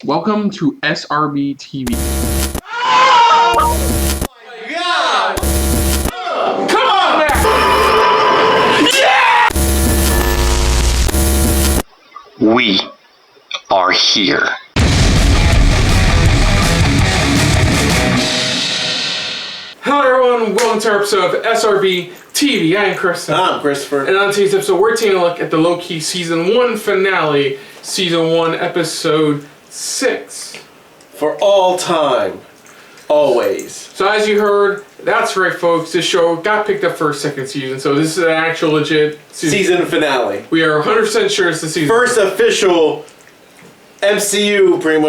Welcome to SRB TV. Oh my God! Come on back! Yeah! We are here. Hello everyone, welcome to our episode of SRB TV. I am Chris. I'm Christopher. And on today's episode, we're taking a look at the Loki Season 1 finale, Season 1, Episode 6. For all time. Always. So as you heard, that's right folks, this show got picked up for a second season, so this is an actual legit season finale. We are 100% sure it's the season. First official MCU, pretty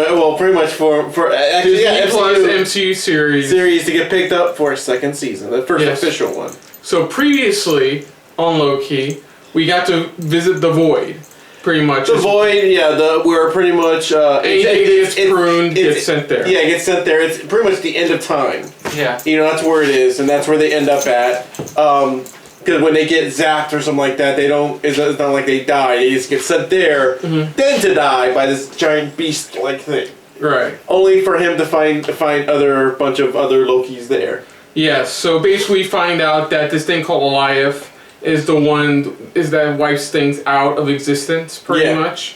much for actually, Disney yeah, Plus MCU series to get picked up for a second season. The first official one. So previously on Loki, we got to visit the Void. Pretty much. The Void, yeah, we're pretty much... anything gets pruned, gets sent there. Yeah, it gets sent there. It's pretty much the end of time. Yeah. You know, that's where it is, and that's where they end up at. Because when they get zapped or something like that, it's not like they die. They just get sent there, then to die by this giant beast-like thing. Right. Only for him to find bunch of other Lokis there. Yeah, so basically we find out that this thing called Goliath is that wipes things out of existence, pretty much.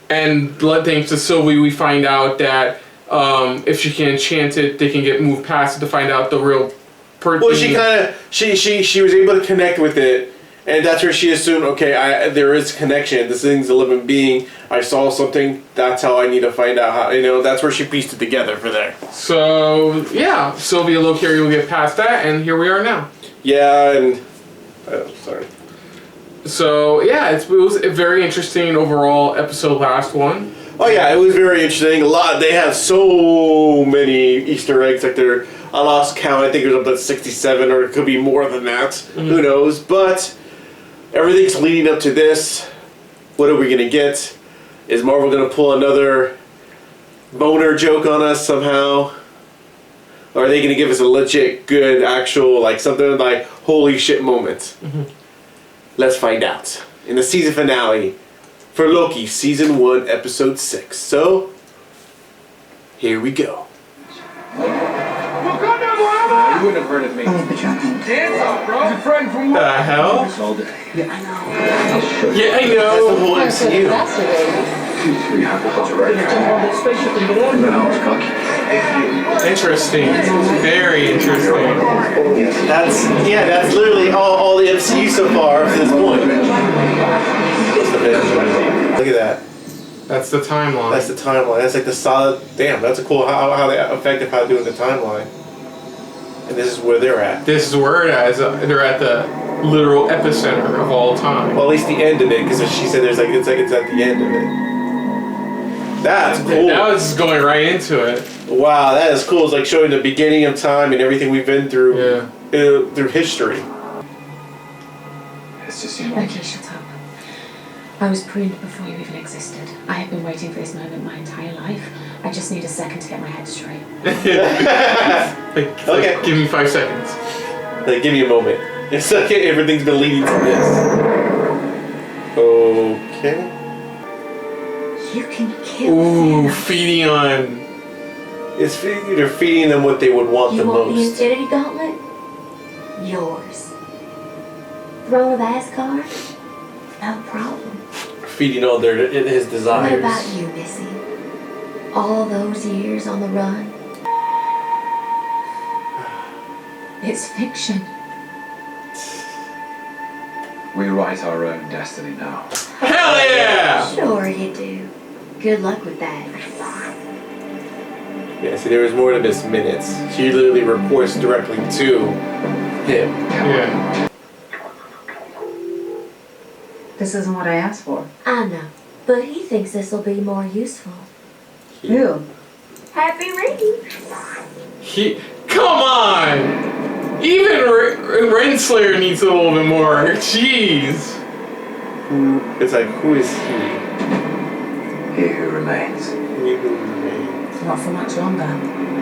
And thanks to Sylvie, we find out that if she can enchant it, they can get moved past it to find out the real person. Well, she was able to connect with it, and that's where she assumed, okay, there is connection. This thing's a living being. I saw something. That's how I need to find out how. That's where she pieced it together for there. So yeah, Sylvia and Loki will get past that, and here we are now. Yeah, and sorry. So yeah, it was a very interesting overall episode. Last one. Oh yeah, it was very interesting. They have so many Easter eggs. Like I lost count. I think it was up to 67, or it could be more than that. Who knows? But everything's leading up to this. What are we gonna get? Is Marvel gonna pull another boner joke on us somehow? Or are they gonna give us a legit, good, actual, like something like holy shit moment? Let's find out in the season finale for Loki Season 1, Episode 6. So, here we go. You wouldn't have heard of me. Dance off, bro. He's a friend from The hell? all day. Yeah, I That's the know. whole MCU. Interesting. Very interesting. That's literally all the MCU so far up to this point. Look at that. That's the timeline. That's the timeline. That's like the solid. Damn, that's a cool how they effective how doing the timeline. And this is where they're at. This is where it is. They're at the literal epicenter of all time. Well, at least the end of it, because she said it's at the end of it. That's cool. Now it's going right into it. Wow, that is cool. It's like showing the beginning of time and everything we've been through through history. It's just Okay, shut up. I was pruned before you even existed. I have been waiting for this moment my entire life. I just need a second to get my head straight. Okay. Give me 5 seconds. Like, give me a moment. It's okay. Everything's been leading to this. Okay. You can kill Ooh, Thanos. feeding on. They're feeding them what they would want the You want the most. Infinity Gauntlet? Yours. Throne of Asgard? No problem. Feeding all his desires. What about you, Missy? All those years on the run? It's fiction. We write our own destiny now. Hell yeah! Sure you do. Good luck with that. Yeah, see, there was more than just minutes. She literally reports directly to him. Yeah. This isn't what I asked for. I know, but he thinks this will be more useful. Who? Happy reading. Come on! Even Renslayer needs a little bit more. Jeez. It's like, who is he? He who remains. He who remains. Not for much longer.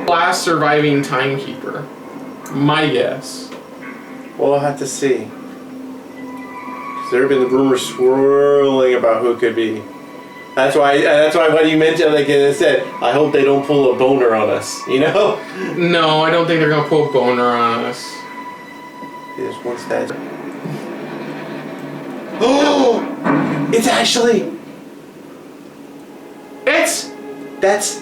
Last surviving timekeeper. My guess. Well, I'll have to see. There have been rumors swirling about who it could be. That's why when you mentioned, like I said, I hope they don't pull a boner on us, you know? No, I don't think they're gonna pull a boner on us. There's one statue. Oh! It's actually... That's...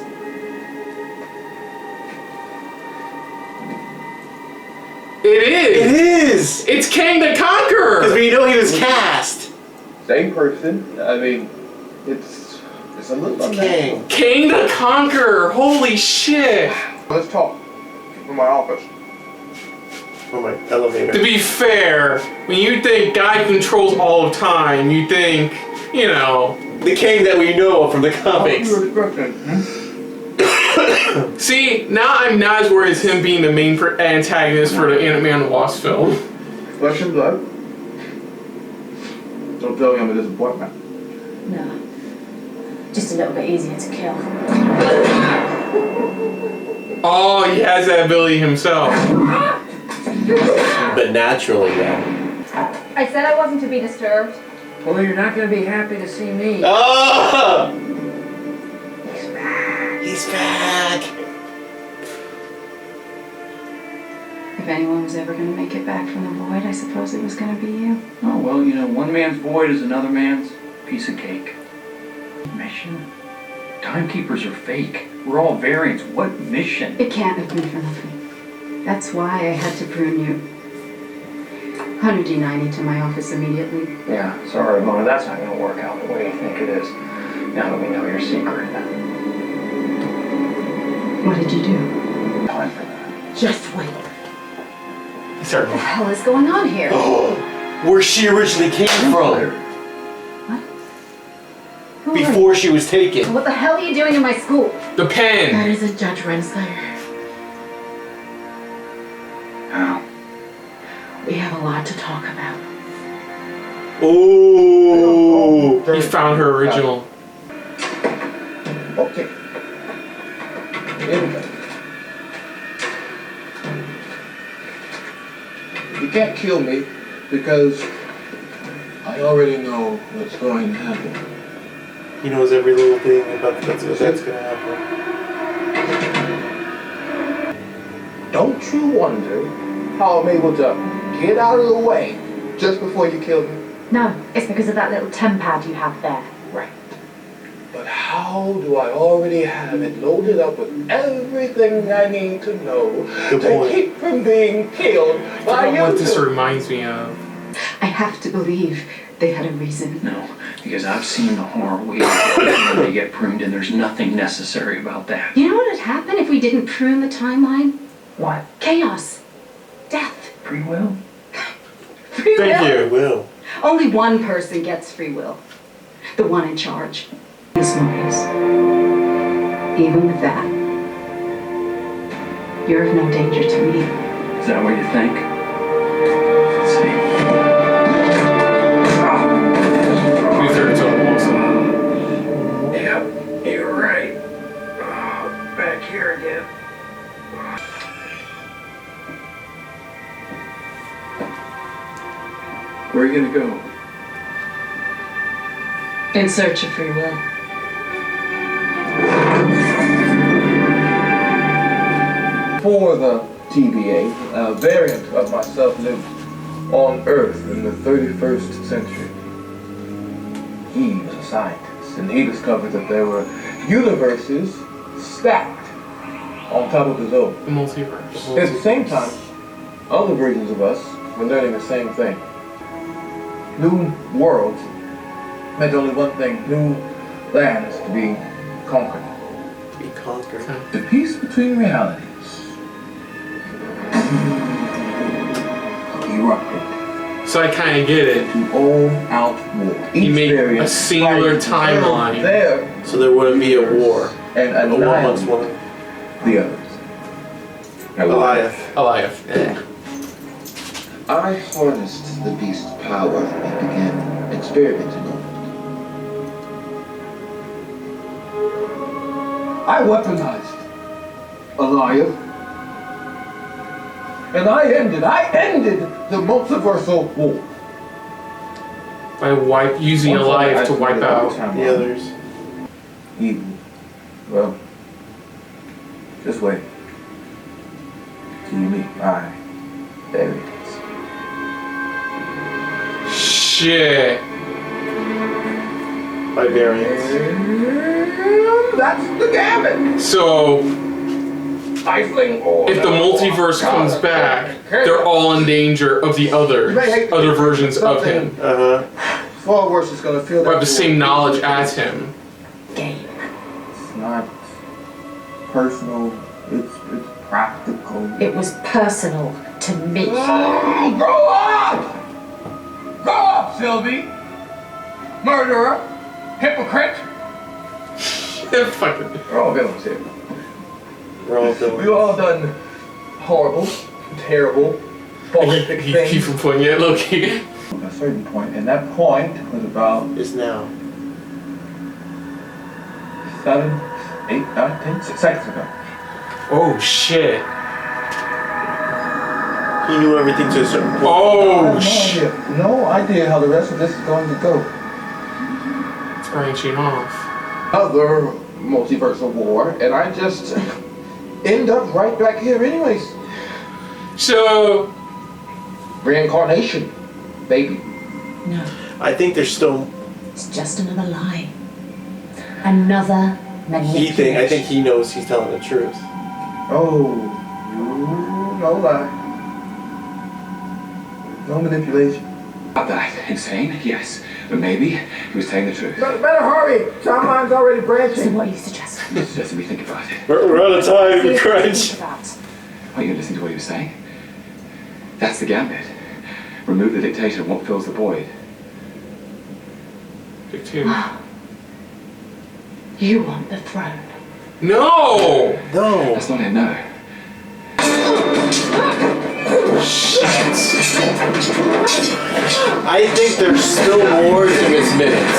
It is! It is! It's Kang the Conqueror! Because we know he was cast. Same person. I mean, it's a little unnatural. Kang the Conqueror! Holy shit! Let's talk from my office. Oh my elevator. To be fair, when you think God controls all of time, you think, you know... The Kang that we know from the comics. What were you expecting? See, now I'm not as worried as him being the main antagonist for the Ant-Man and Wasp film. Flesh and blood? Don't tell me I'm a disappointment. No. Just a little bit easier to kill. Oh, he has that ability himself. But naturally, though. I said I wasn't to be disturbed. Well, you're not going to be happy to see me. Oh! He's back! If anyone was ever going to make it back from the void, I suppose it was going to be you. Oh, well, you know, one man's void is another man's piece of cake. Mission? Timekeepers are fake. We're all variants. What mission? It can't have been for nothing. That's why I had to prune you. 100D90 to my office immediately. Yeah, sorry, Mona, that's not going to work out the way you think it is. Now that we know your secret. What did you do? Time for that. Just wait. Sorry. What the hell is going on here? Where she originally came from. Who are Before she was you? taken. What the hell are you doing in my school? The pen! That isn't Judge Renslayer. How? We have a lot to talk about. Ooh. He found her original. Okay. Here we go. You can't kill me because I already know what's going to happen. He knows every little thing about that's gonna happen. Don't you wonder how I'm able to get out of the way just before you kill me? No, it's because of that little tempad you have there. Right. But how do I already have it loaded up with everything I need to know Good to point. keep from being killed I by don't know what you this two? reminds me of. I have to believe they had a reason. No, because I've seen the horror wave when they get pruned, and there's nothing necessary about that. You know what would happen if we didn't prune the timeline? What? Chaos. Death. Free will? Free will. Thank you. Will. Only one person gets free will. The one in charge. The smartest. Even with that, you're of no danger to me. Is that what you think? Let's see. We third total also. Yep, you're right. Back here again. Where are you gonna go? In search of free will. For the TVA, a variant of myself lived on Earth in the 31st century. He was a scientist, and he discovered that there were universes stacked on top of his own. The multiverse. At the same time, other versions of us were learning the same thing. New worlds meant only one thing: new lands to be conquered. Be conquered. The peace between realities erupted So I kind of get it. to all-out war. He Each made a variant singular tried to timeline. There So there wouldn't be a war. and A war amongst annihilate one. the others. Goliath. Elias. I harnessed the beast's power and began experimenting on it. I weaponized Elias. And I ended the multiversal war. By using Elias to wipe out. The others. evil. Well, just wait. Till you meet my variants. Shit. By variants. That's the gambit. So, Stifling or if the multiverse comes back, they're all in danger of the other versions of him. Far worse is gonna feel Or have the same knowledge as him. Game. It's not personal, it's practical. It was personal to me. Grow up! Grow up, Sylvie! Murderer! Hypocrite! Fucking. We're all villains here. We're all villains. We've all done horrible, terrible, horrific Keep things. from putting it, Loki. At a certain point, and that point was about Is now. 7, 8, 9, 10, 6 seconds ago. Oh shit. He knew everything to a certain point. Oh shit. No idea how the rest of this is going to go. It's branching off. Other multiversal war, and I just end up right back here anyways. So, Reincarnation, baby. No, I think there's still. it's just another lie. Another manipulation. I think he knows he's telling the truth. Oh, no lie. No manipulation. About that, insane, yes. But maybe he was telling the truth. Better hurry! Timeline's already So branching. what are you suggesting? He suggested we think about it. We're out of time, See if crunch. think about. Are you listening to what he was saying? That's the gambit. Remove the dictator and what fills the void. You want the throne. no! No. That's not it, no. I think there's still more to his minutes.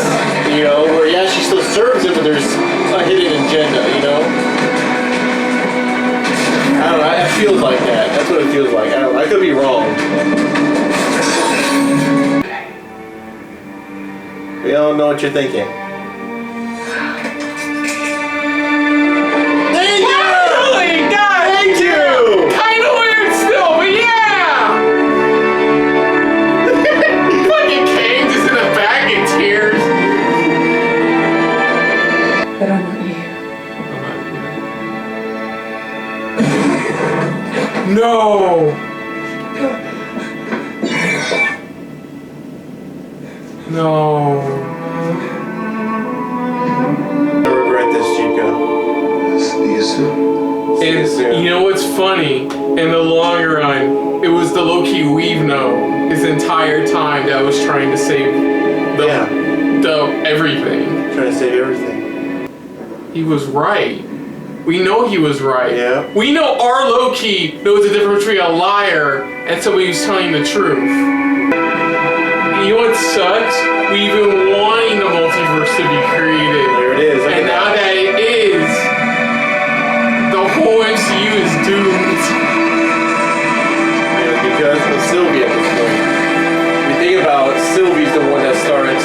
You know, where he actually still serves him, but there's a hidden agenda, you know? I don't know, it feels like that. That's what it feels like. I could be wrong. We don't know what you're thinking. Thank you! Thank you! Kinda weird still, but yeah! Fucking Kane just in a bag of tears. But I'm not you. No! No. I regret this, Chico. See you soon. And you know what's funny? In the long run, it was the Loki we've known his entire time that was trying to save the everything. Trying to save everything. He was right. We know he was right. Yeah. We know our Loki knows the difference between a liar and somebody who's telling the truth. And you know what sucks? We've been wanting the multiverse to be created. There it is. And now that it is, the whole MCU is doomed. Yeah, because of Sylvie at this point. If you think about it, Sylvie's the one that started this.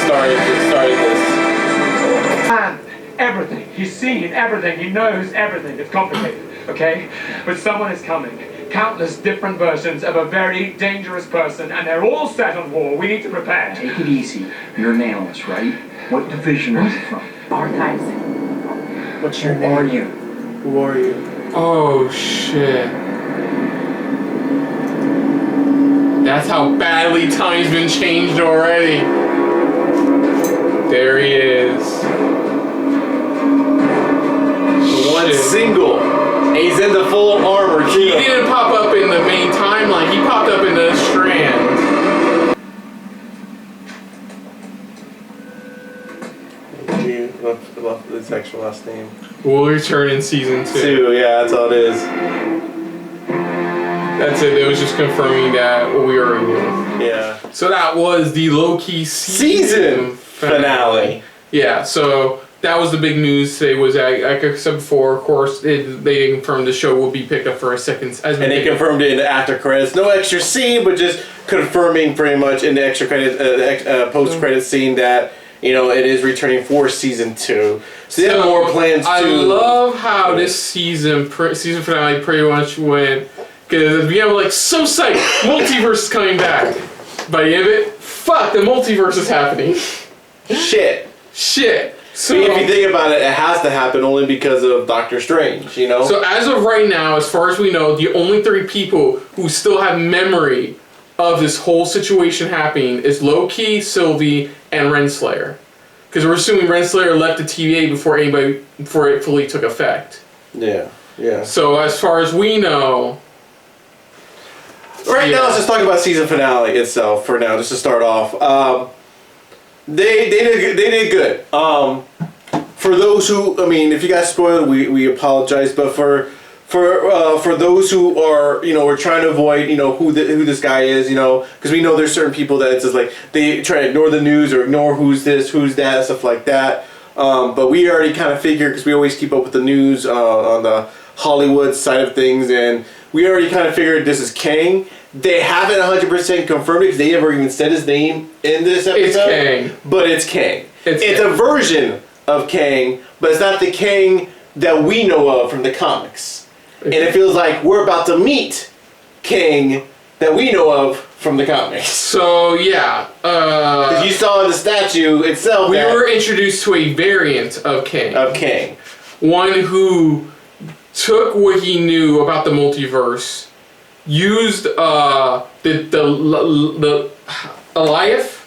Everything. He's seen everything. He knows everything. It's complicated, okay? But someone is coming. Countless different versions of a very dangerous person, and they're all set on war. We need to prepare. Take it easy. You're an analyst, right? What division are you from? Archives. What's your Who name? are you? Who are you? Oh shit. That's how badly time's been changed already. There he is. One Shit. single. And he's in the full armor, too. He didn't pop up in the main timeline, he popped up in the Strand. His actual last name. We'll return in season 2. Yeah, that's all it is. That's it, it was just confirming that what we already knew. Yeah. So that was the Loki Season finale. Yeah, so that was the big news today. Was like I said before, of course, they confirmed the show will be picked up for a second. And they confirmed it in the after credits. No extra scene, but just confirming pretty much in the extra credit, post credit scene that it is returning for season 2. So they have more plans too. I love how this season finale pretty much went, because we have like so psyched, multiverse is coming back. By the end of it, fuck, the multiverse is happening. Shit. So if you think about it, it has to happen only because of Doctor Strange, So as of right now, as far as we know, the only 3 people who still have memory of this whole situation happening is Loki, Sylvie, and Renslayer. Because we're assuming Renslayer left the TVA before it fully took effect. Yeah. So as far as we know... Now, let's just talk about season finale itself for now, just to start off. They did good. For those who, if you got spoiled, we apologize. But for those who are, we're trying to avoid, who this guy is, because we know there's certain people that it's just like they try to ignore the news or ignore who's this, who's that, stuff like that. But we already kind of figured, because we always keep up with the news on the Hollywood side of things, and we already kind of figured this is Kang. They haven't 100% confirmed it because they never even said his name in this episode. It's Kang. But it's Kang. It's Kang. a version of Kang, but it's not the Kang that we know of from the comics. And it feels like we're about to meet Kang that we know of from the comics. So, yeah. Because you saw in the statue itself we were introduced to a variant of Kang. One who took what he knew about the multiverse, used the Alioth.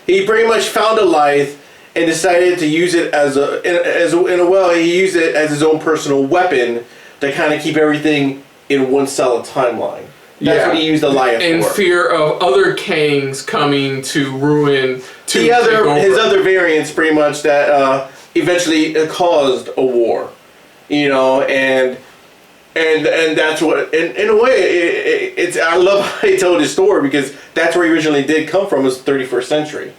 He pretty much found Alioth and decided to use it he used it as his own personal weapon to kind of keep everything in one solid timeline. That's what he used Alioth for. In fear of other Kangs coming to ruin his other variants, pretty much, that eventually caused a war. And that's what, in a way, I love how he told his story, because that's where he originally did come from, was the 31st century.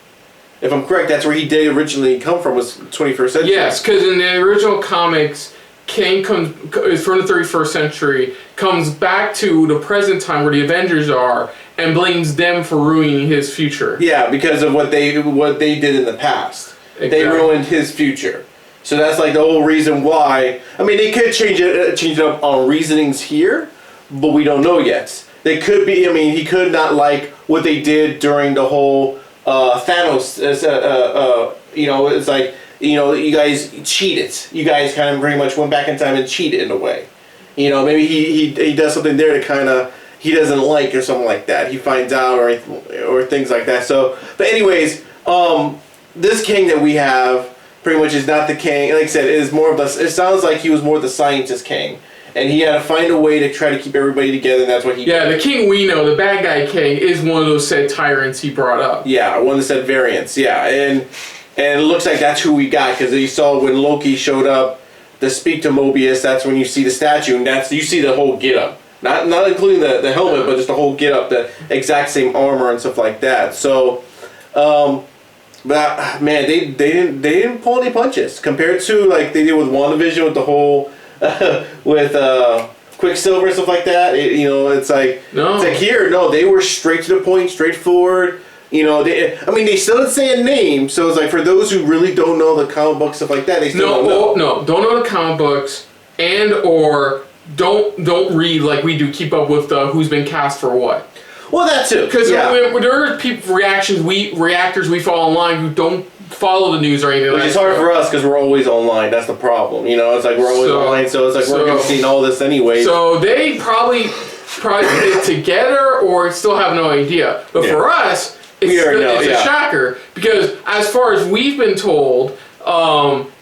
If I'm correct, that's where he did originally come from, was 21st century. Yes, because in the original comics, Kang is from the 31st century, comes back to the present time where the Avengers are, and blames them for ruining his future. Yeah, because of what they did in the past. Exactly. They ruined his future. So that's like the whole reason why. They could change it up on reasonings here, but we don't know yet. They could be. He could not like what they did during the whole Thanos. It's like you guys cheated. You guys kind of pretty much went back in time and cheated in a way. Maybe he does something there to kind of he doesn't like or something like that. He finds out or things like that. So, but anyways, this King that we have pretty much is not the Kang. Like I said, it sounds like he was more the scientist Kang. And he had to find a way to try to keep everybody together, and that's what he did. Yeah, the King we know, the bad guy King, is one of those said tyrants he brought up. Yeah, one of the said variants, yeah. And it looks like that's who we got, because you saw when Loki showed up to speak to Mobius, that's when you see the statue, and you see the whole get-up. Not including the helmet, but just the whole get-up, the exact same armor and stuff like that. So, but man, they didn't pull any punches compared to like they did with WandaVision with the whole with Quicksilver and stuff like that. It's like here, no, they were straight to the point, straightforward. They still didn't say a name, so it's like for those who really don't know the comic book stuff like that, they still don't know the comic books, and or don't read like we do, keep up with who's been cast for what. Well, that too. Because there are reactors we follow online who don't follow the news or anything. Which is hard for us because we're always online. That's the problem. It's like we're always online, so it's like we're going to see all this anyway. So they probably put it together or still have no idea. But for us, it's a shocker because as far as we've been told,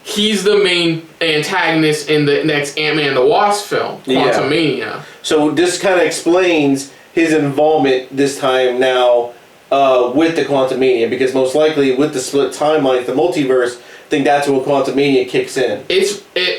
he's the main antagonist in the next Ant-Man and the Wasp film, Quantumania. Yeah. So this kind of explains his involvement this time now with the Quantumania, because most likely with the split timeline, the multiverse, I think that's when Quantumania kicks in.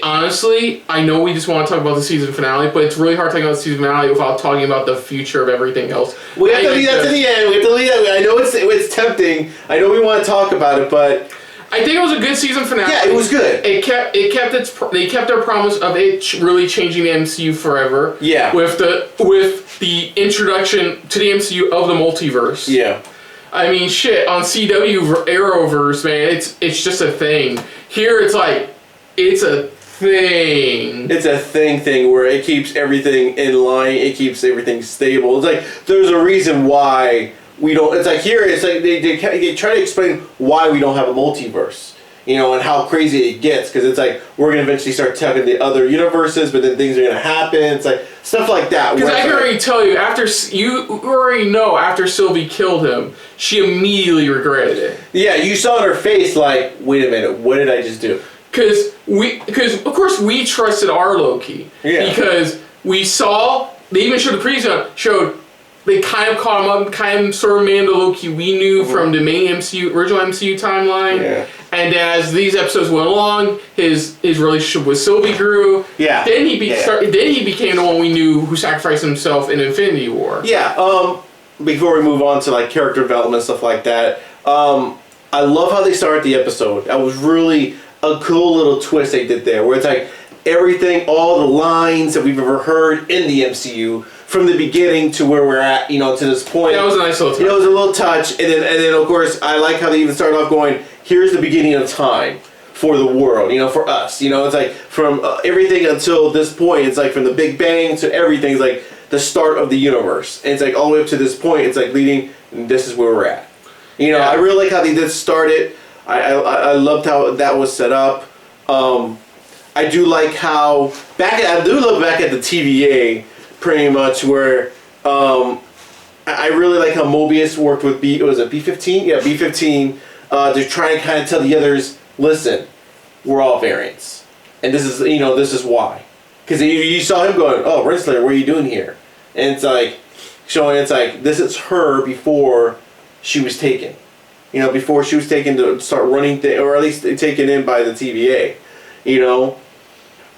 Honestly, I know we just want to talk about the season finale, but it's really hard talking about the season finale without talking about the future of everything else. We have to leave that to the end. We have to leave that. I know it's tempting. I know we want to talk about it, but I think it was a good season finale. Yeah, it was good. They kept their promise of it really changing the MCU forever. Yeah. With the introduction to the MCU of the multiverse. Yeah. I mean, shit, on CW Arrowverse, man, it's just a thing. Here, it's like, it's a thing. It's a thing where it keeps everything in line. It keeps everything stable. It's like, there's a reason why we don't... It's like, here, it's like, they try to explain why we don't have a multiverse. You know, and how crazy it gets, because it's like, we're going to eventually start tapping the other universes, but then things are going to happen. It's like, stuff like that. Because I can already tell you, you already know after Sylvie killed him, she immediately regretted it. Yeah, you saw in her face, like, wait a minute, what did I just do? Because of course we trusted our Loki. Yeah. Because we saw, they even showed the preview, they kind of caught him up, kind of sort of made the Loki we knew from the main original MCU timeline. Yeah. And as these episodes went along, his relationship with Sylvie grew. Yeah. Then he became the one we knew who sacrificed himself in Infinity War. Yeah. Before we move on to like character development stuff like that, I love how they started the episode. That was really a cool little twist they did there, where it's like everything, all the lines that we've ever heard in the MCU. From the beginning to where we're at, you know, to this point. That was a nice little touch. It was a little touch, and then of course I like how they even started off going, here's the beginning of time for the world, you know, for us. You know, it's like from everything until this point, it's like from the Big Bang to everything, it's like the start of the universe. And it's like all the way up to this point, it's like leading, and this is where we're at. You know, I really like how they did start it. I loved how that was set up. I do like how, I do look back at the TVA, pretty much, where I really like how Mobius worked with B-15? Yeah, B-15 to try and kind of tell the others, listen, we're all variants. And this is, you know, this is why. Because you saw him going, oh, Renslayer, what are you doing here? And it's like, showing it's like, this is her before she was taken. You know, before she was taken to start running, or at least taken in by the TVA. You know?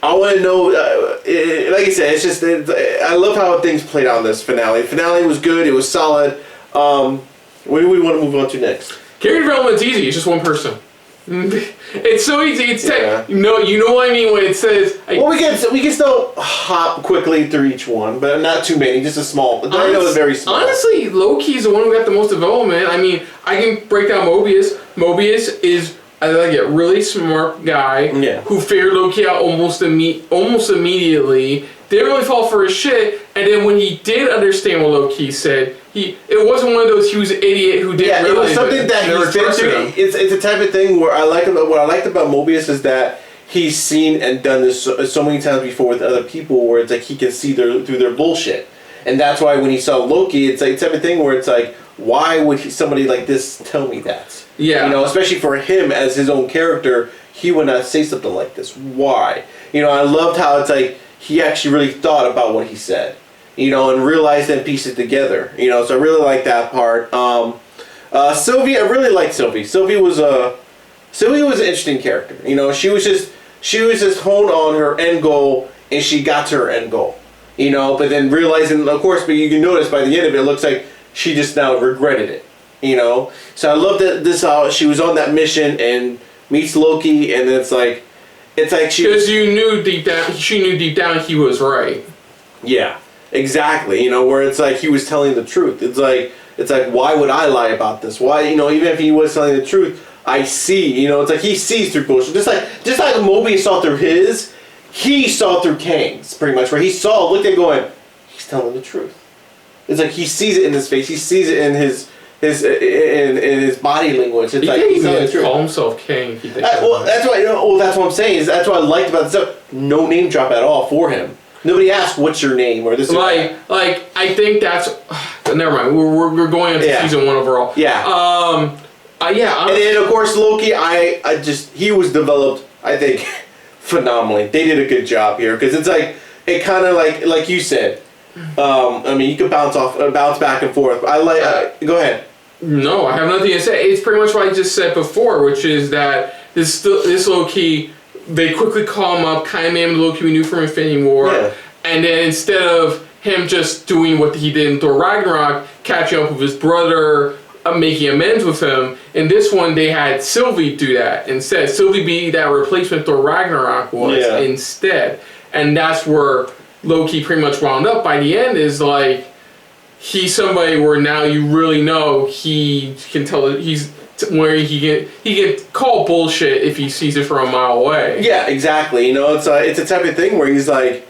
I want to know, like I said, it's just, I love how things played out in this finale. The finale was good, it was solid. What do we want to move on to next? Character development's easy, it's just one person. It's so easy, you know what I mean when it says... Well, we can still hop quickly through each one, but not too many, just a small, I know it's very small. Honestly, Loki's the one who got the most development. I mean, I can break down Mobius. Mobius is... I like a really smart guy who figured Loki out almost immediately. Didn't really fall for his shit, and then when he did understand what Loki said, it wasn't one of those he was an idiot who didn't realize it. It was something that he's been through. It's a type of thing where what I liked about Mobius is that he's seen and done this so many times before with other people, where it's like he can see through their bullshit, and that's why when he saw Loki, it's like type of thing where it's like, why would somebody like this tell me that? Yeah. You know, especially for him as his own character, he would not say something like this. Why? You know, I loved how it's like he actually really thought about what he said, you know, and realized and pieced it together. You know, so I really like that part. Sylvie, I really liked Sylvie. Sylvie was an interesting character. You know, she was just honed on her end goal, and she got to her end goal. You know, but then realizing, of course, but you can notice by the end of it, it looks like she just now regretted it. You know, so I love that how she was on that mission and meets Loki, and it's like she, because she knew deep down he was right. Yeah, exactly. You know, where it's like he was telling the truth. It's like why would I lie about this? Why, you know, even if he was telling the truth, I see. You know, it's like he sees through bullshit. Just like Mobius saw through his, he saw through Kang's pretty much, where he looked at going, he's telling the truth. It's like he sees it in his face. He sees it in his body language. It's like he's telling the truth. Call himself King. Well, that's why. That's what I'm saying. That's what I liked about this stuff. No name drop at all for him. Nobody asked what's your name or this. Like I think that's. Never mind. We're going into season 1 overall. Yeah. And then of course Loki. He was developed. I think phenomenally. They did a good job here because it's like it kind of like you said. I mean, you could bounce back and forth. I like. Go ahead. No, I have nothing to say. It's pretty much what I just said before, which is that this Loki, they quickly call him up, kind of made him the Loki we knew from Infinity War, and then instead of him just doing what he did in Thor Ragnarok, catching up with his brother, making amends with him, in this one they had Sylvie do that instead. Sylvie be that replacement Thor Ragnarok was instead, and that's where Loki pretty much wound up by the end is like, he's somebody where now you really know he can tell that he's where he get call bullshit if he sees it from a mile away. Yeah, exactly. You know, it's a type of thing where he's like,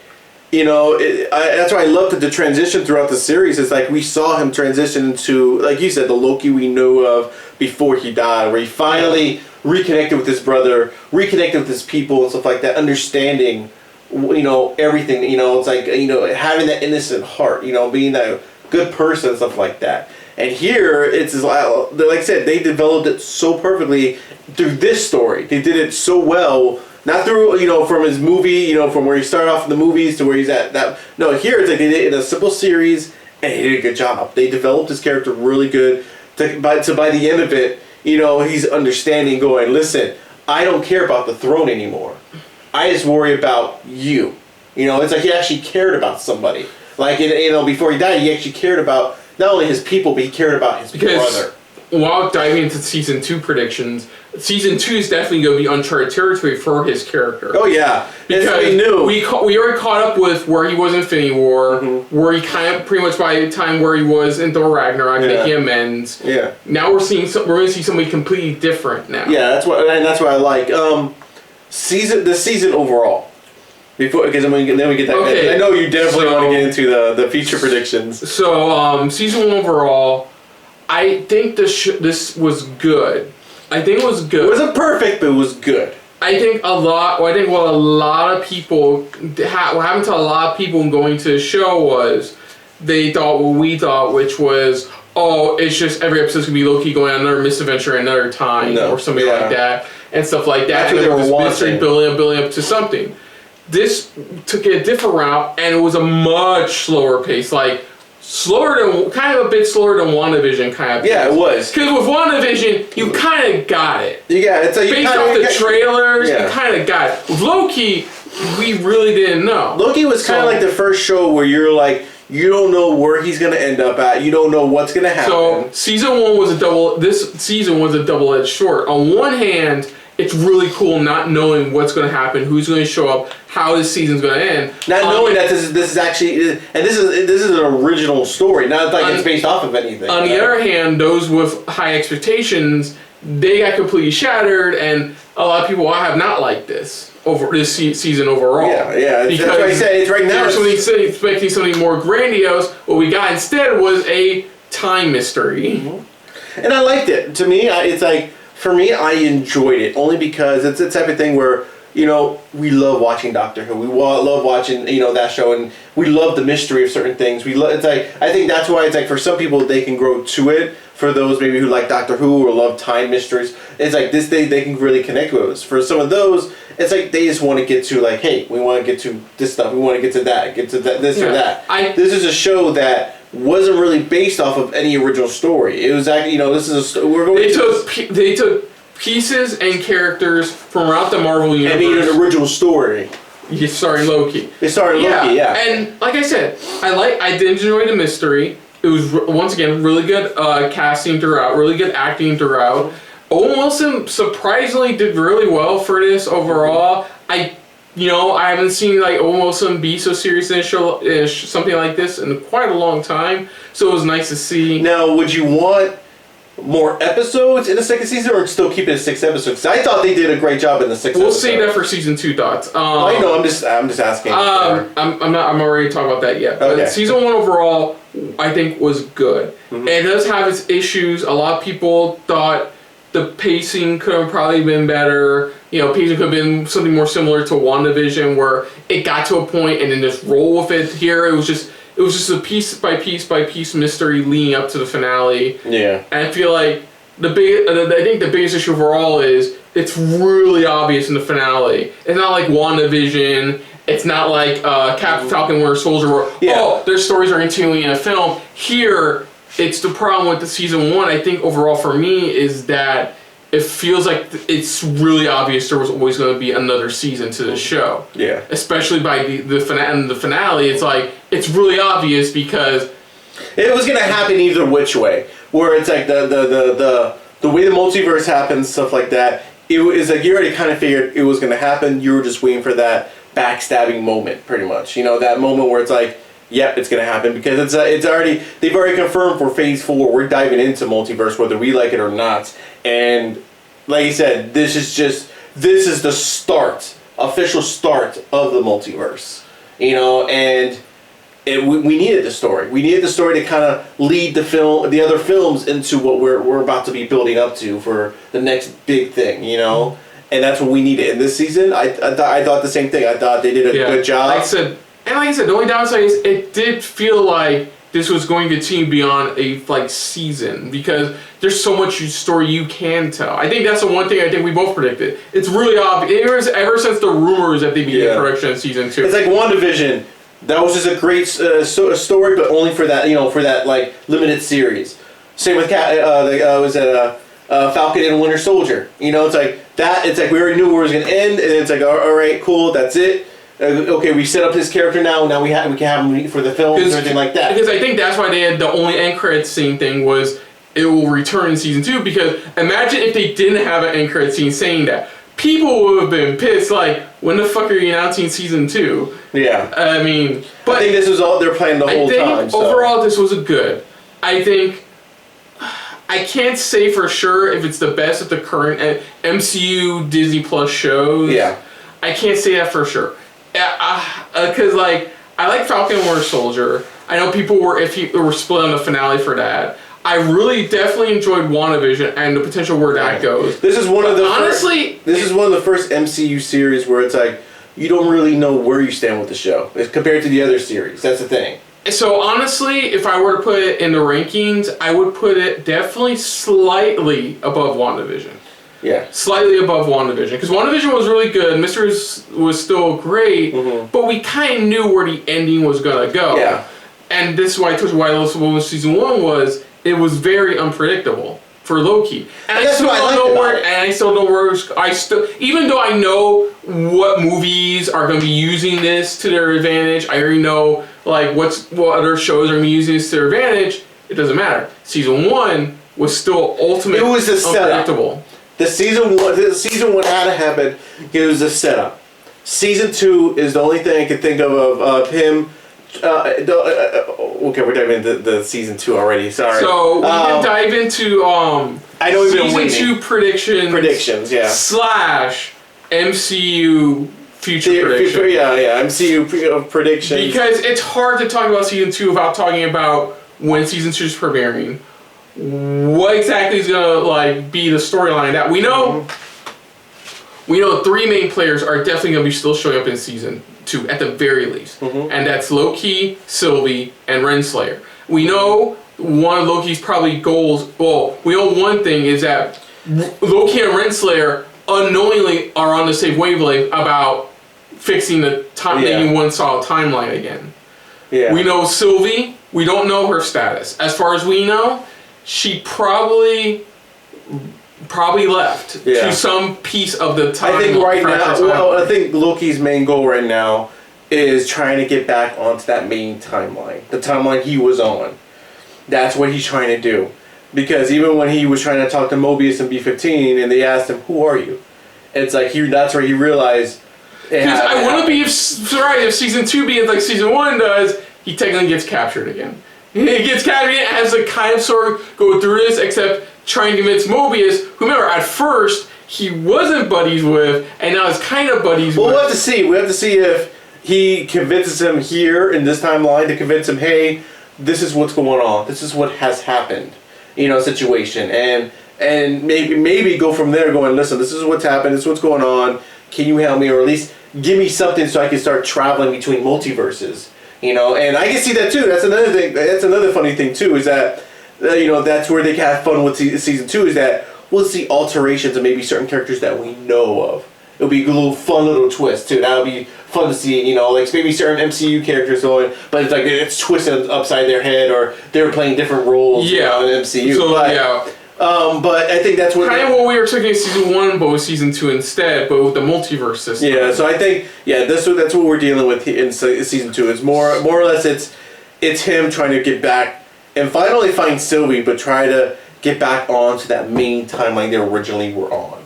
you know, that's why I love that the transition throughout the series is like we saw him transition into, like you said, the Loki we knew of before he died, where he finally reconnected with his brother, reconnected with his people and stuff like that, understanding, you know, everything. You know, it's like, you know, having that innocent heart, you know, being that good person and stuff like that. And here, it's like I said, they developed it so perfectly through this story. They did it so well. Not through, you know, from his movie, you know, from where he started off in the movies to where he's at. No, here it's like they did it in a simple series, and he did a good job. They developed his character really good. By the end of it, you know, he's understanding, going, listen, I don't care about the throne anymore. I just worry about you. You know, it's like he actually cared about somebody. Like, you know, before he died, he actually cared about not only his people, but he cared about his brother. While diving into season 2 predictions, season 2 is definitely going to be uncharted territory for his character. Oh yeah, because we knew we already caught up with where he was in Infinity War, where he kind of pretty much by the time where he was in Thor Ragnarok making amends. Yeah. Now we're going to see somebody completely different now. Yeah, that's what I like. The season overall. Before, because then we get that. Okay. I know you definitely want to get into the feature predictions. So season 1 overall, I think this was good. I think it was good. It wasn't perfect, but it was good. I think what a lot of people, what happened to a lot of people going to the show was they thought what we thought, which was, oh, it's just every episode's going to be Loki going on another misadventure another time or something like that and stuff like that. That's what they were this wanting. mystery building up to something. This took it a different route, and it was a much slower pace, like kind of a bit slower than WandaVision kind of pace. Yeah, it was. Because with WandaVision, you kind of got it. Yeah, it's like based off the trailers, you kind of got it. With Loki, we really didn't know. Loki was kind of like the first show where you're like, you don't know where he's gonna end up at. You don't know what's gonna happen. So season 1 was this season was a double-edged sword. On one hand, it's really cool not knowing what's going to happen, who's going to show up, how this season's going to end. Not knowing that this is actually, and this is an original story. Not like it's based off of anything. On the other hand, those with high expectations, they got completely shattered, and a lot of people have not liked this season overall. Yeah. Because that's why I said it's right now. Expecting something more grandiose. What we got instead was a time mystery. Mm-hmm. And I liked it. To me, it's like. For me, I enjoyed it only because it's the type of thing where, you know, we love watching Doctor Who. We love watching, you know, that show, and we love the mystery of certain things. It's like, I think that's why it's like for some people they can grow to it. For those maybe who like Doctor Who or love time mysteries, it's like this they can really connect with us. For some of those, it's like they just want to get to like, hey, we want to get to this stuff. We want to get to that, this or that. This is a show that wasn't really based off of any original story. It was actually, you know, this is they took pieces and characters from around the Marvel universe and made an original story. Starring Loki. Loki, yeah. And like I said, I did enjoy the mystery. It was once again really good casting throughout, really good acting throughout. Owen Wilson surprisingly did really well for this overall. I haven't seen like Owen Wilson be so serious in a show, something like this in quite a long time. So it was nice to see. Now, would you want more episodes in the second season, or still keep it at 6 episodes? I thought they did a great job in the 6 episodes. We'll save that for season 2 thoughts. I know. I'm just asking. I'm already talking about that yet. But okay. Season 1 overall, I think, was good. Mm-hmm. It does have its issues. A lot of people thought the pacing could have probably been better. You know, pacing could have been something more similar to WandaVision, where it got to a point and then just roll with it. Here, it was just a piece by piece mystery leading up to the finale. Yeah. And I feel like I think the biggest issue overall is it's really obvious in the finale. It's not like WandaVision. It's not like Captain Falcon Winter Soldier where, their stories are continuing in a film. Here, it's the problem with the season 1, I think, overall for me, is that it feels like it's really obvious there was always going to be another season to the show. Yeah. Especially by the finale, it's like, it's really obvious because it was going to happen either which way. Where it's like the way the multiverse happens, stuff like that, it was like you already kind of figured it was going to happen. You were just waiting for that backstabbing moment, pretty much. You know, that moment where it's like, yep, it's gonna happen because they've already confirmed for Phase 4 we're diving into multiverse whether we like it or not. And like you said, this is the start, official start of the multiverse. You know, and we needed the story. We needed the story to kind of lead the other films into what we're about to be building up to for the next big thing. You know, and that's what we needed in this season. I thought the same thing. I thought they did a good job. Like I said, the only downside is it did feel like this was going to continue beyond a season because there's so much story you can tell. I think that's the one thing I think we both predicted. It's really obvious ever since the rumors that they began production in season 2. It's like WandaVision. That was just a great story, but only for that limited series. Same with Falcon and Winter Soldier. You know, it's like that. It's like we already knew where it was gonna end, and it's like all right, cool, that's it. Okay, we set up his character now. Now we can have him for the film and everything like that. Because I think that's why they had the only end credits scene thing was it will return in season 2. Because imagine if they didn't have an end credit scene saying that. People would have been pissed. Like, when the fuck are you announcing season 2? Yeah. I mean, but I think this was all they're playing the whole time. So. Overall, this was good. I think I can't say for sure if it's the best of the current MCU Disney Plus shows. Yeah. I can't say that for sure. Because I like Falcon and Winter Soldier. I know people were split on the finale for that. I really definitely enjoyed WandaVision and the potential where that goes. This is one of the first MCU series where it's like you don't really know where you stand with the show compared to the other series. That's the thing. So honestly, if I were to put it in the rankings, I would put it definitely slightly above WandaVision. Yeah. Slightly above WandaVision. Because WandaVision was really good, Mysteries was still great, but we kind of knew where the ending was going to go. Yeah. And this is why I told you why season 1 was, it was very unpredictable for Loki. And I still don't know where, even though I know what movies are going to be using this to their advantage, I already know what other shows are going to be using this to their advantage, it doesn't matter. Season 1 was still ultimately unpredictable. The season one had to happen. It was a setup. Season 2 is the only thing I can think of him. Okay, we're diving into the season 2 already. Sorry. So we can dive into I know season 2 predictions. Predictions, yeah. / MCU future predictions. MCU predictions. Because it's hard to talk about season 2 without talking about when season 2 is premiering. What exactly is gonna be the storyline that we know? We know 3 main players are definitely gonna be still showing up in season 2 at the very least, and that's Loki, Sylvie, and Renslayer. We know one of Loki's probably goals. Well, we know one thing is that Loki and Renslayer unknowingly are on the same wavelength about fixing the making one solid timeline again. Yeah. We know Sylvie. We don't know her status. As far as we know, she probably left to some piece of the time. I think I think Loki's main goal right now is trying to get back onto that main timeline, the timeline he was on. That's what he's trying to do. Because even when he was trying to talk to Mobius and B-15 and they asked him, "Who are you?" It's like that's where he realized. Because I wouldn't be surprised if season 2 being like season 1 does. He technically gets captured again. He gets captured and has to kind of sort of go through this, except trying to convince Mobius, who remember at first he wasn't buddies with, and now is kind of buddies with. Well, we'll have to see. We have to see if he convinces him here in this timeline to convince him, hey, this is what's going on. This is what has happened. Situation. And maybe go from there going, listen, this is what's happened, this is what's going on. Can you help me, or at least give me something so I can start traveling between multiverses? And I can see that too. That's another thing. That's another funny thing too. Is that that's where they can have fun with season 2. Is that we'll see alterations of maybe certain characters that we know of. It'll be a little fun little twist too. That'll be fun to see. Maybe certain MCU characters going, but it's twisted upside their head, or they're playing different roles. In MCU. So, but I think that's what kind of what we were expecting in season 1, but with season 2 instead, but with the multiverse system. Yeah, so I think that's what we're dealing with in season 2. It's more or less it's him trying to get back and finally find Sylvie, but try to get back onto that main timeline they originally were on.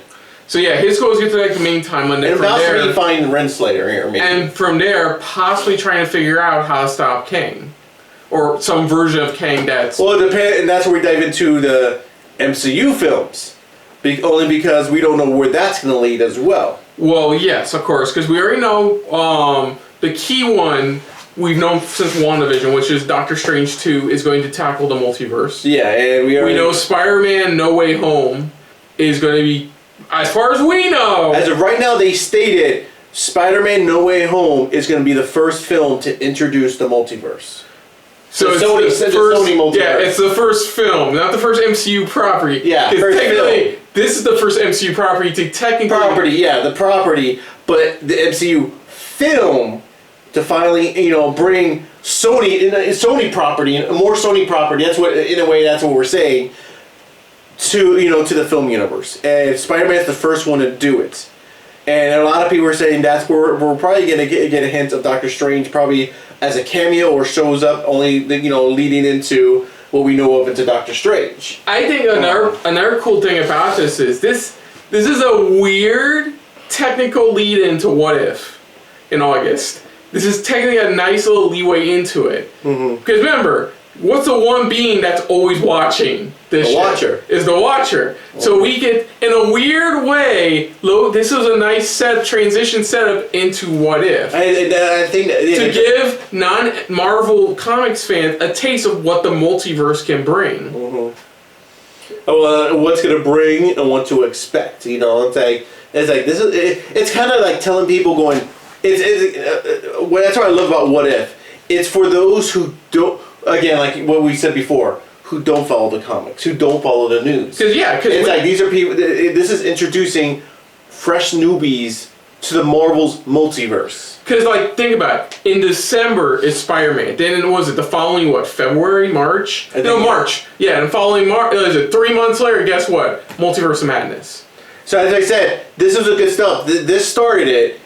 So yeah, his goal is to get to like the main timeline. And from possibly there, find Renslayer here, maybe. and from there, possibly trying to figure out how to stop Kang, or some version of Kang that's. Well, it depends, and that's where we dive into the MCU films, only because we don't know where that's going to lead as well. Well, yes, of course, because we already know the key one we've known since WandaVision, which is Doctor Strange 2, is going to tackle the multiverse. Yeah, and we know Spider-Man No Way Home is going to be, as far as we know. As of right now, they stated Spider-Man No Way Home is going to be the first film to introduce the multiverse. So it's Sony, the first, Sony multiverse. yeah, it's the first film, not the first MCU property. Yeah, because first technically, film. this is the first MCU property to technically the property, but the MCU film to finally, bring Sony property, more Sony property. That's what, in a way, that's what we're saying. To the film universe, and Spider-Man's the first one to do it. And a lot of people are saying that's where we're probably gonna get a hint of Doctor Strange, probably as a cameo or shows up only, leading into what we know of into Doctor Strange. I think another cool thing about this is a weird technical lead into What If in August. This is technically a nice little leeway into it. Because remember, what's the one being that's always watching this shit? Watcher. Is the Watcher. So we get, in a weird way, this was a nice transition setup into What If. I think to give non-Marvel Comics fans a taste of what the multiverse can bring. What's gonna bring and what to expect. It's kind of like telling people going. That's what I love about What If. It's for those who don't. Again, like what we said before, who don't follow the comics, who don't follow the news. It's like these are people. This is introducing fresh newbies to the Marvel's multiverse. Because, think about it. In December, it's Spider-Man. Then, was it the following, February, March? March. Yeah, and following March, 3 months later, guess what? Multiverse of Madness. So, as I said, this is a good stuff. This started it.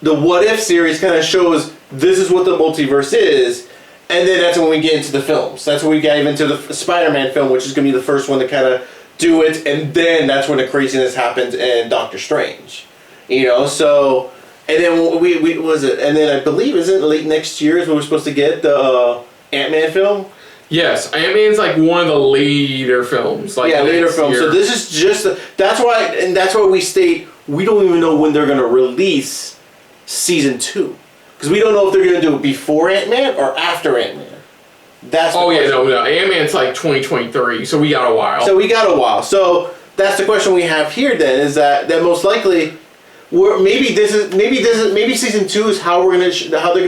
The What If series kind of shows this is what the multiverse is. And then that's when we get into the films. That's when we dive into the Spider-Man film, which is going to be the first one to kind of do it. And then that's when the craziness happens in Doctor Strange. So... And then we was it? And then I believe, is it late next year is when we're supposed to get the Ant-Man film? Yes, Ant-Man's one of the later films. Later films. Year. So this is just... That's why we state we don't even know when they're going to release Season 2. Because we don't know if they're going to do it before Ant-Man or after Ant-Man. That's the question. No. Ant-Man's 2023, so we got a while. So that's the question we have here then, is that most likely... Maybe Season 2 is how they're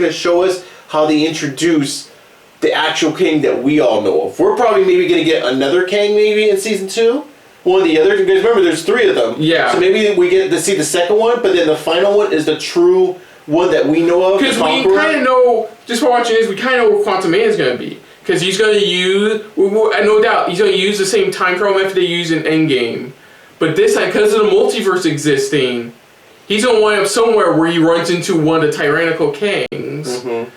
gonna show us how they introduce the actual King that we all know of. We're probably maybe gonna get another King maybe in Season 2. One of the other, because remember there's 3 of them. Yeah. So maybe we get to see the second one, but then the final one is the true one that we know of. Because we kind of know, just by watching this, we kind of know what Quantum Man is gonna be. Because he's gonna use, no doubt, he's gonna use the same time travel method they use in Endgame. But this time, because of the multiverse existing, he's going to wind up somewhere where he runs into one of the tyrannical kings, and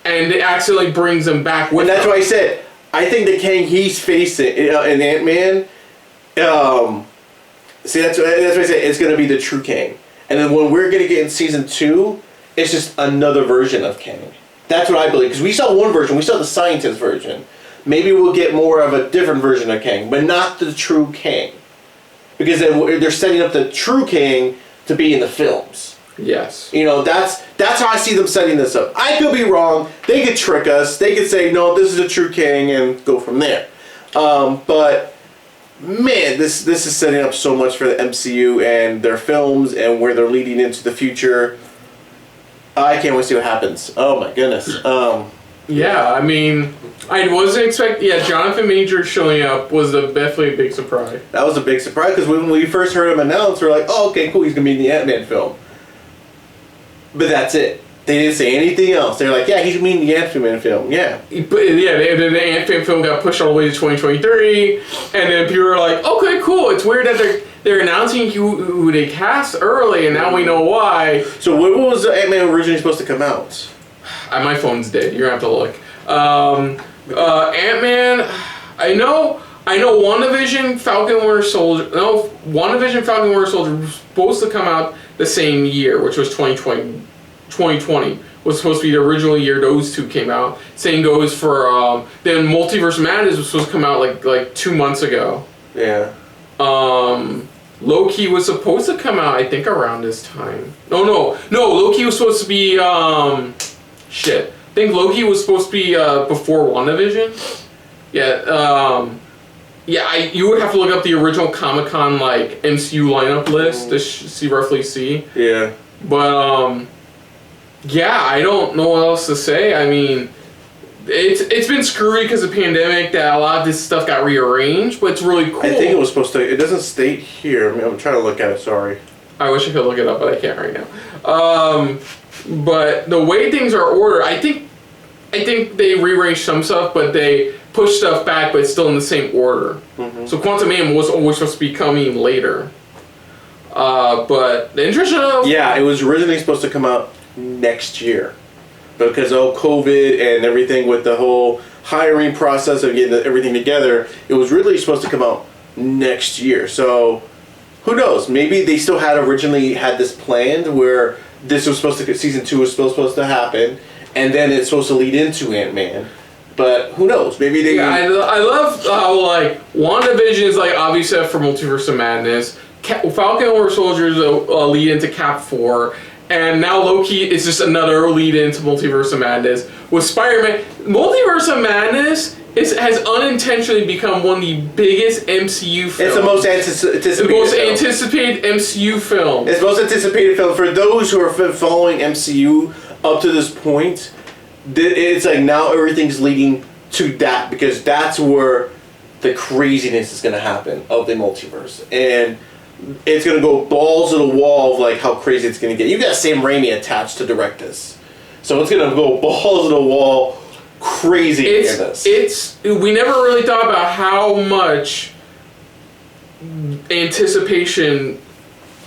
it accidentally brings him back with him. And that's why I said, I think the Kang he's facing in Ant-Man, that's why I say it's going to be the true Kang. And then when we're going to get in Season 2, it's just another version of Kang. That's what I believe. Because we saw one version, we saw the scientist version. Maybe we'll get more of a different version of Kang, but not the true Kang. Because then they're setting up the true Kang to be in the films. Yes. That's how I see them setting this up. I could be wrong. They could trick us. They could say, no, this is a true King, and go from there. But, man, this is setting up so much for the MCU and their films and where they're leading into the future. I can't wait to see what happens. Oh, my goodness. Yeah, I mean, I wasn't expecting... Yeah, Jonathan Majors showing up was definitely a big surprise. That was a big surprise, because when we first heard him announce, we were like, oh, okay, cool, he's going to be in the Ant-Man film. But that's it. They didn't say anything else. They're like, yeah, he's going to be in the Ant-Man film, yeah. But, yeah, the Ant-Man film got pushed all the way to 2023, and then people were like, okay, cool, it's weird that they're announcing who they cast early, and now we know why. So when was Ant-Man originally supposed to come out? My phone's dead. You're gonna have to look. Ant-Man. I know I know WandaVision, Falcon Winter Soldier. No, WandaVision, Falcon Winter Soldier was supposed to come out the same year, which was 2020. 2020 was supposed to be the original year those two came out. Same goes for then Multiverse of Madness was supposed to come out like 2 months ago. Yeah. Loki was supposed to come out, I think, around this time. No, Loki was supposed to be shit. I think Loki was supposed to be before WandaVision. Yeah. You would have to look up the original Comic-Con like MCU lineup list to roughly see. Yeah. But yeah, I don't know what else to say. I mean, it's been screwy because of the pandemic that a lot of this stuff got rearranged, but it's really cool. I think it was supposed to. It doesn't state here. I mean, I'm trying to look at it. Sorry. I wish I could look it up, but I can't right now. But the way things are ordered, I think they rearranged some stuff, but they pushed stuff back, but it's still in the same order. Mm-hmm. So Quantumania was always supposed to be coming later. But the interest of it was originally supposed to come out next year, because of COVID and everything with the whole hiring process of getting everything together. It was really supposed to come out next year. So who knows? Maybe they still originally had this planned where this was supposed to season 2 was supposed to happen, and then it's supposed to lead into Ant-Man. But who knows? Maybe they. Yeah, I love how like WandaVision is like obviously for Multiverse of Madness. Falcon and Winter Soldier is a lead into Cap 4. And now Loki is just another lead into Multiverse of Madness. With Spider-Man, Multiverse of Madness has unintentionally become one of the biggest MCU films. It's the most anticipated MCU film. It's the most anticipated film. For those who are following MCU up to this point, it's like now everything's leading to that, because that's where the craziness is going to happen of the multiverse. And it's going to go balls to the wall of like how crazy it's going to get. You got Sam Raimi attached to direct this. So it's going to go balls to the wall crazy in this. We never really thought about how much anticipation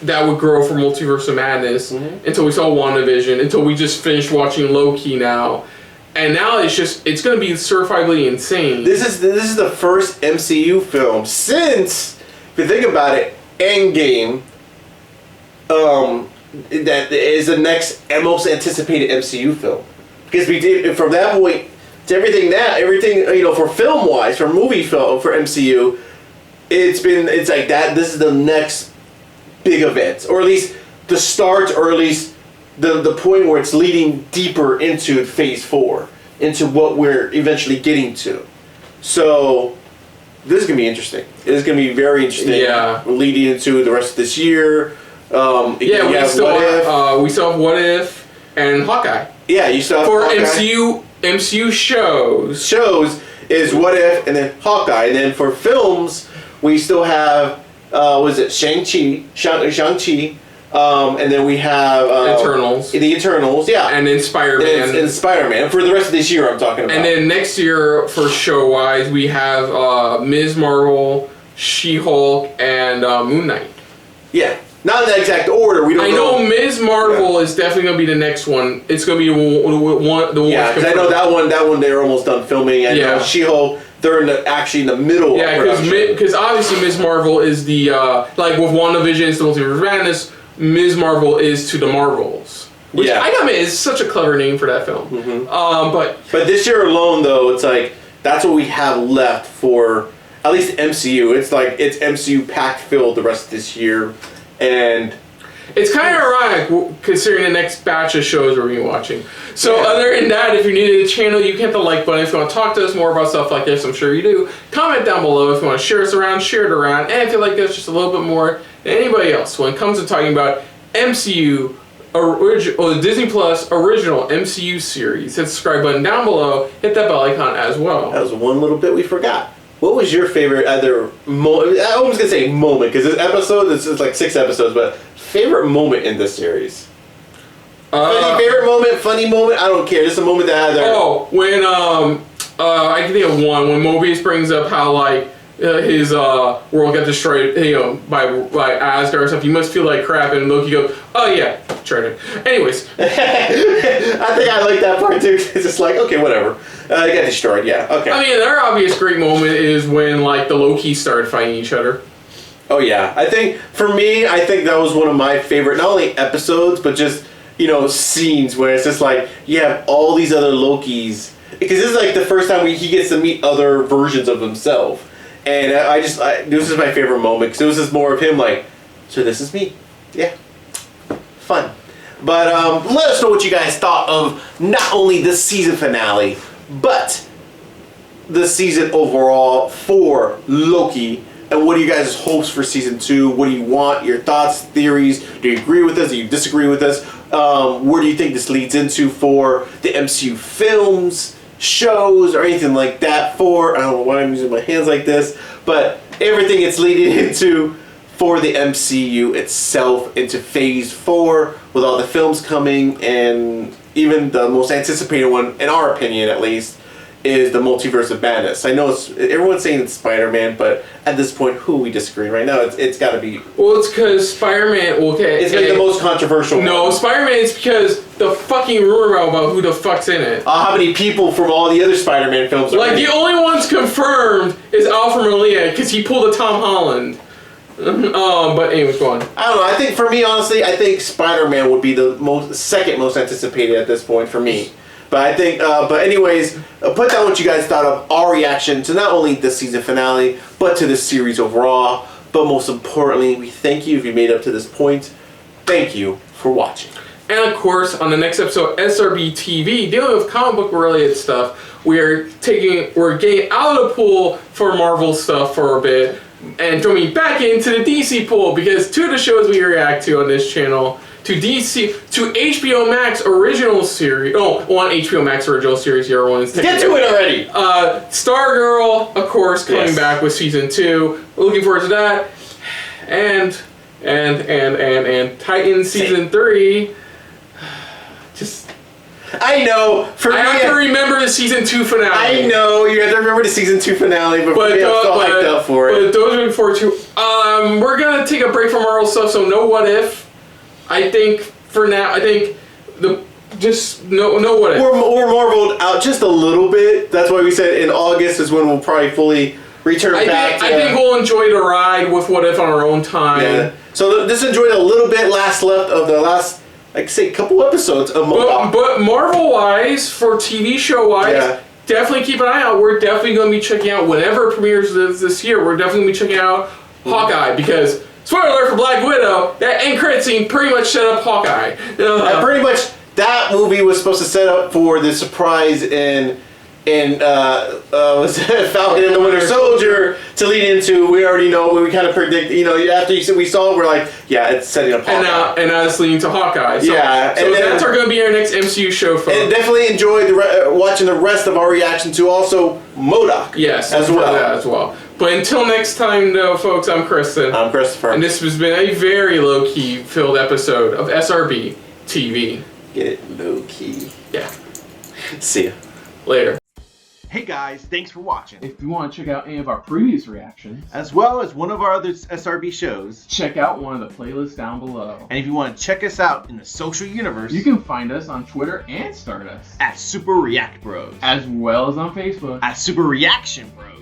that would grow for Multiverse of Madness until we saw WandaVision, until we just finished watching Loki now. And now it's going to be certifiably insane. This is the first MCU film since, if you think about it, Endgame, that is the next most anticipated MCU film, because we did from that point to everything for film wise, for movie film, for MCU, it's like that. This is the next big event, or at least the start, or at least the point where it's leading deeper into Phase 4, into what we're eventually getting to. So this is going to be interesting. It is going to be very interesting. Yeah. Leading into the rest of this year. We still have What If and Hawkeye. Yeah, you still have for Hawkeye. MCU shows. Shows is What If and then Hawkeye. And then for films, we still have, Shang-Chi. And then we have Eternals. The Eternals, yeah. And then Spider-Man. And Spider-Man. For the rest of this year, I'm talking about. And then next year, for show-wise, we have Ms. Marvel, She-Hulk, and Moon Knight. Yeah. Not in the exact order. We don't know. I know Ms. Marvel is definitely going to be the next one. It's going to be the one. Yeah, because I know that one they're almost done filming. I know She-Hulk, they're actually in the middle of production. Because obviously Ms. Marvel is the, like with WandaVision, it's the Multiverse of Madness, Ms. Marvel is to the Marvels. Which I gotta admit is such a clever name for that film. Mm-hmm. But this year alone, though, it's like that's what we have left for at least MCU. It's like it's MCU packed filled the rest of this year, and it's kind of ironic considering the next batch of shows we're gonna be watching. So other than that, if you're new to the channel, you can hit the like button. If you want to talk to us more about stuff like this, I'm sure you do. Comment down below if you want to share us around, share it around, and if you like us just a little bit more than anybody else when it comes to talking about MCU or Disney Plus original MCU series. Hit the subscribe button down below. Hit that bell icon as well. That was one little bit we forgot. What was your favorite I was gonna say moment, because this episode, it's like 6 episodes, but favorite moment in this series? Favorite moment, funny moment, I don't care. Just a moment that had there. When I can think of one when Mobius brings up how like his world got destroyed, by Asgard or stuff, you must feel like crap, and Loki goes, oh yeah, tried it. Anyways. I think I like that part too. It's just like, okay, whatever. It got destroyed, yeah, okay. I mean, their obvious great moment is when, like, the Lokis started fighting each other. Oh yeah, I think, for me, I think that was one of my favorite, not only episodes, but just, scenes where it's just like, you have all these other Lokis, because this is like the first time he gets to meet other versions of himself. And this is my favorite moment, because it was just more of him like, so this is me. Yeah. Fun. But let us know what you guys thought of not only the season finale, but the season overall for Loki. And what are you guys' hopes for season 2? What do you want? Your thoughts, theories? Do you agree with us? Do you disagree with us? Where do you think this leads into for the MCU films, shows, or anything like that for? I don't know why I'm using my hands like this, but everything it's leading into for the MCU itself, into Phase 4, with all the films coming, and even the most anticipated one, in our opinion at least, is the Multiverse of Madness. I know everyone's saying it's Spider-Man, but at this point, who are we disagreeing right now? It's got to be... Well, it's because Spider-Man... Okay, it's like the most controversial No, one. Spider-Man is because the fucking rumor about who the fuck's in it. How many people from all the other Spider-Man films are like, in the it? only ones confirmed is Alfred Molina, because he pulled a Tom Holland. But anyways, go on. I don't know. I think, for me, honestly, I think Spider-Man would be the second most anticipated at this point for me. But I think, anyways, put down what you guys thought of our reaction to not only the season finale, but to the series overall. But most importantly, we thank you if you made it up to this point. Thank you for watching. And of course, on the next episode, SRBTV, dealing with comic book related stuff, we're getting out of the pool for Marvel stuff for a bit, and jumping back into the DC pool, because two of the shows we react to on this channel, to HBO Max original series. One HBO Max original series. The other one is get to it already. Stargirl, of course, coming back with season 2. Looking forward to that. And Titan season 3. Just. I know. I have to remember the season 2 finale. I know you have to remember the season 2 finale, but I'm so hyped up for it. But those are looking forward to. We're gonna take a break from Marvel stuff, so no what if. I think for now, just no what if. We're Marveled out just a little bit. That's why we said in August is when we'll probably fully return back. I think we'll enjoy the ride with what if on our own time. Yeah. So just enjoy a little bit left of the last, like say, couple episodes of MODOK. But Marvel-wise, for TV show-wise, definitely keep an eye out. We're definitely going to be checking out whenever it premieres this year. We're definitely going to be checking out Hawkeye, because spoiler alert for Black Widow, that end credit scene pretty much set up Hawkeye. Pretty much that movie was supposed to set up for the surprise in was Falcon and the Winter Soldier to lead into. We already know, we kind of predict. After we saw it, we're like, yeah, it's setting up Hawkeye. And now it's leading to Hawkeye. So, yeah, so that's going to be our next MCU show. Folks. And definitely enjoy watching the rest of our reaction to also MODOK. Yes, as well. But until next time, though, folks, I'm Kristen. I'm Christopher. And this has been a very low-key filled episode of SRB TV. Get it? Low-key. Yeah. See ya. Later. Hey guys, thanks for watching. If you want to check out any of our previous reactions, as well as one of our other SRB shows, check out one of the playlists down below. And if you want to check us out in the social universe, you can find us on Twitter and Stardust at Super React Bros, as well as on Facebook at Super Reaction Bros.